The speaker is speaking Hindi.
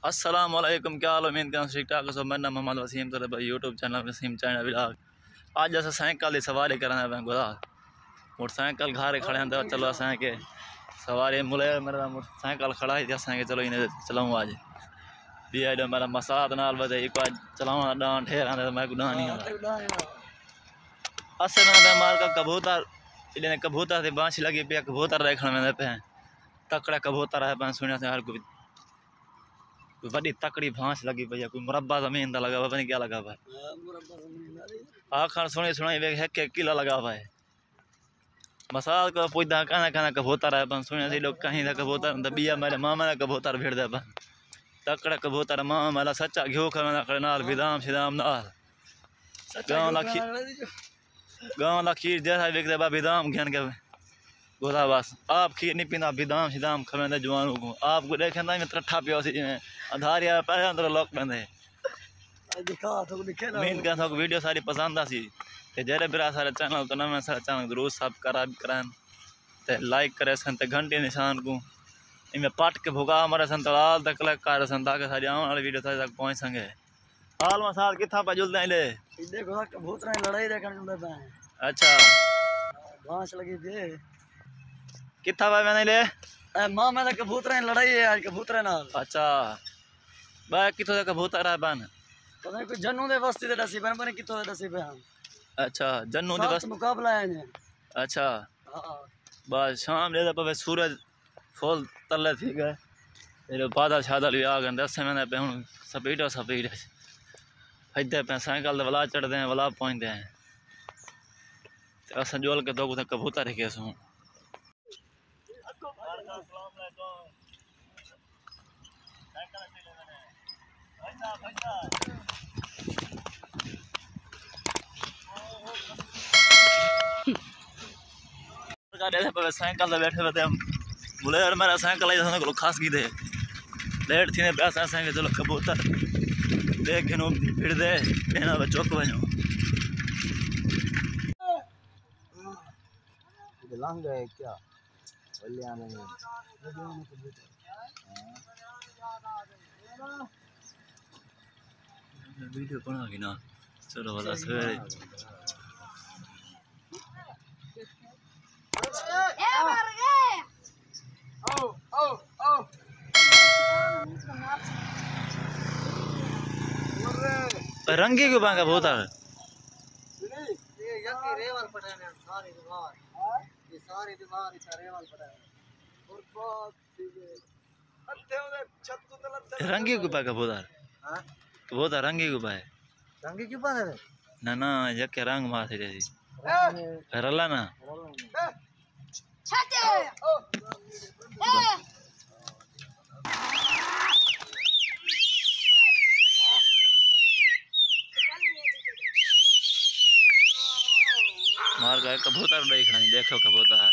अस्सलाम वालेकुम, क्या हाल? उम्मीद करना ठीक ठाक हो। मेरा नाम मोहम्मद वसीम तो भाई YouTube channel Wasim China vlog. आज अस साइकिल की सवारी करना है गुदा मोटरसाइकिल घर खड़े हैं तो चलो अस के सवारी मुले मेरा मोटरसाइकिल खड़ा ही असें चलो इन्हें चलाऊँ आज भी आई मेरा मसाद नाल बजे एक बार चलाऊँ डांट ठेर आते मैं डां नहीं अस मार का कबूतर इन्हें कबूतर से बांछ लगी पे कबूतर देखने में पे तकड़ा कबूतर है सुनिया से हर कोई बड़ी तकड़ी भांस लगी भैया कोई मुरब्बा जमीन का लगा हुआ पता नहीं क्या लगा हुआ आखिर सुनी सुनाई वे एक किला लगा हुआ है मसाल को पूछता कहना कहना कबूतर है सुनिया से लोग कहीं था कबूतर बिया मेरे मामा ने कबूतर भेड़ दे तकड़ा कबूतर मामा मेरा सच्चा घ्यू खा नाल विदाम शिदाम नाल गाँव ला खीर जैसा विकते बा विदाम घन के गोदा बस आप खीर नहीं पीना बिदाम शिदाम खवेंदे जवानों को आपको देखें में ट्रठा पियो सी जिमें अंधारिया पैसे अंदर लोग पेंदे उम्मीद कर थोक वीडियो सारी पसंद आसी ते जेरे बिरा सारे चैनल तो नवे सारे चैनल जरूर सब्सक्राइब करन ते लाइक करे सन ते घंटी निशान को इनमें पट के भुगा मरे सन तलाल तक क्लिक कर सन ताकि सारी आने वाली वीडियो तक पहुंच सके हाल में साल किथा पे जुलदे ले देखो कबूतर लड़ाई देखने जुलदे पे। अच्छा घास लगी थी किथा पे मैंने ले मां में कबूतर लड़ाई है आज कबूतर नाल। अच्छा बा किथों दे कबूतर है बन पता नहीं कोई जन्नू दे बस्ती दे दसी बन पता किथों दे दसी पे हम। अच्छा जन्नू दे बस मुकाबला है ने। अच्छा हां बस शाम ले पे सूरज फुल तले थी गए मेरे बादल शादल भी आ गए 10 महीने पे हूँ स्पीड इधर पे साइकिल वला चढ़ते हैं वला पहुँचते हैं तो अस जोल के दो कबूतर ही कैसे हूँ साइकिल बैठे हुए हम बोले यार मेरा साइकिल आई को खास की दे लेट थी पैसा असें चलो कबूतर देख के फिर दे कहना चुक वञो लंघ गए क्या वीडियो बना के ना चलो वाला सवेरे रंगी क्यों बांगा बहुत आ रंगी क्यों पाएगा बहुत रंगी क्यों पाए रंगी क्यों पाए ना ना यके रंग माथे जैसी रला ना मार गए कबूतर देखना देखो कबूतर